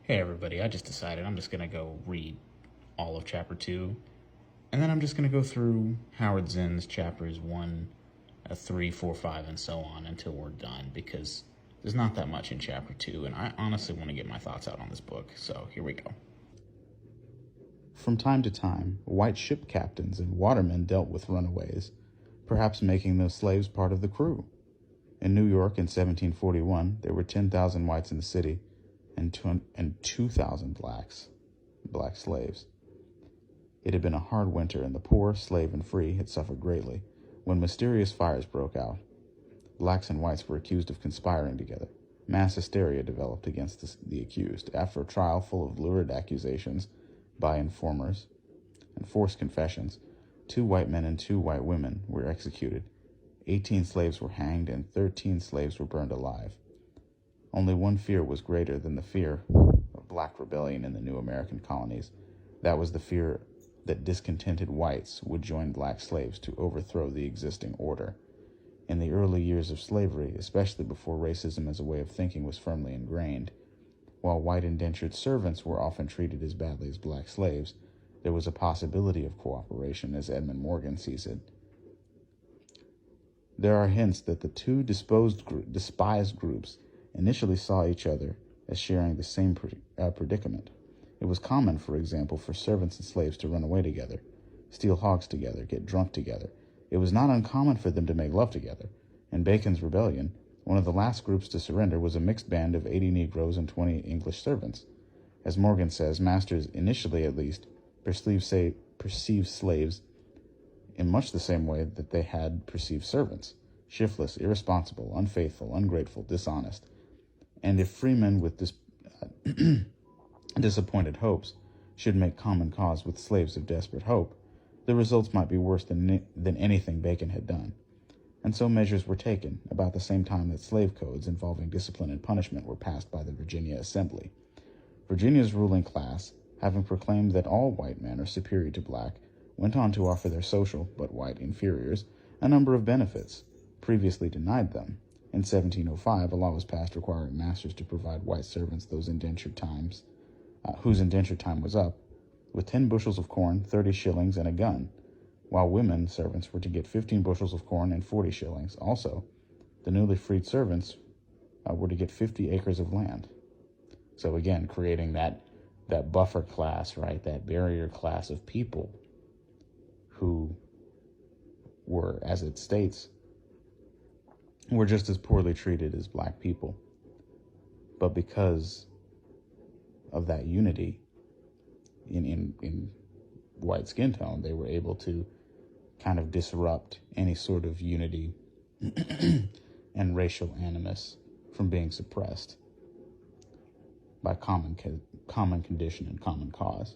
Hey everybody, I just decided I'm just going to go read all of chapter 2, and then I'm just going to go through Howard Zinn's chapters 1, 3, 4, 5, and so on until we're done, because there's not that much in chapter 2, and I honestly want to get my thoughts out on this book, so here we go. From time to time, white ship captains and watermen dealt with runaways, perhaps making those slaves part of the crew. In New York in 1741, there were 10,000 whites in the city and 2,000 black slaves. It had been a hard winter, and the poor, slave and free, had suffered greatly, when mysterious fires broke out. Blacks and whites were accused of conspiring together. Mass hysteria developed against the accused. After a trial full of lurid accusations by informers and forced confessions, 2 white men and 2 white women were executed. 18 slaves were hanged, and 13 slaves were burned alive. Only one fear was greater than the fear of black rebellion in the new American colonies. That was the fear that discontented whites would join black slaves to overthrow the existing order. In the early years of slavery, especially before racism as a way of thinking was firmly ingrained, while white indentured servants were often treated as badly as black slaves, there was a possibility of cooperation, as Edmund Morgan sees it. There are hints that the 2 despised groups initially saw each other as sharing the same predicament. It was common, for example, for servants and slaves to run away together, steal hogs together, get drunk together. It was not uncommon for them to make love together. In Bacon's Rebellion, one of the last groups to surrender was a mixed band of 80 Negroes and 20 English servants. As Morgan says, masters, initially at least, perceived slaves in much the same way that they had perceived servants: shiftless, irresponsible, unfaithful, ungrateful, dishonest. And if freemen with disappointed hopes should make common cause with slaves of desperate hope, the results might be worse than anything Bacon had done. And so measures were taken, about the same time that slave codes involving discipline and punishment were passed by the Virginia Assembly. Virginia's ruling class, having proclaimed that all white men are superior to black, went on to offer their social, but white inferiors, a number of benefits previously denied them. In 1705, a law was passed requiring masters to provide white servants whose indentured time was up, with 10 bushels of corn, 30 shillings, and a gun, while women servants were to get 15 bushels of corn and 40 shillings. Also, the newly freed servants were to get 50 acres of land. So again, creating that buffer class, right, that barrier class of people who were, as it states, were just as poorly treated as black people. But because of that unity in white skin tone, they were able to kind of disrupt any sort of unity and racial animus from being suppressed by common condition and common cause.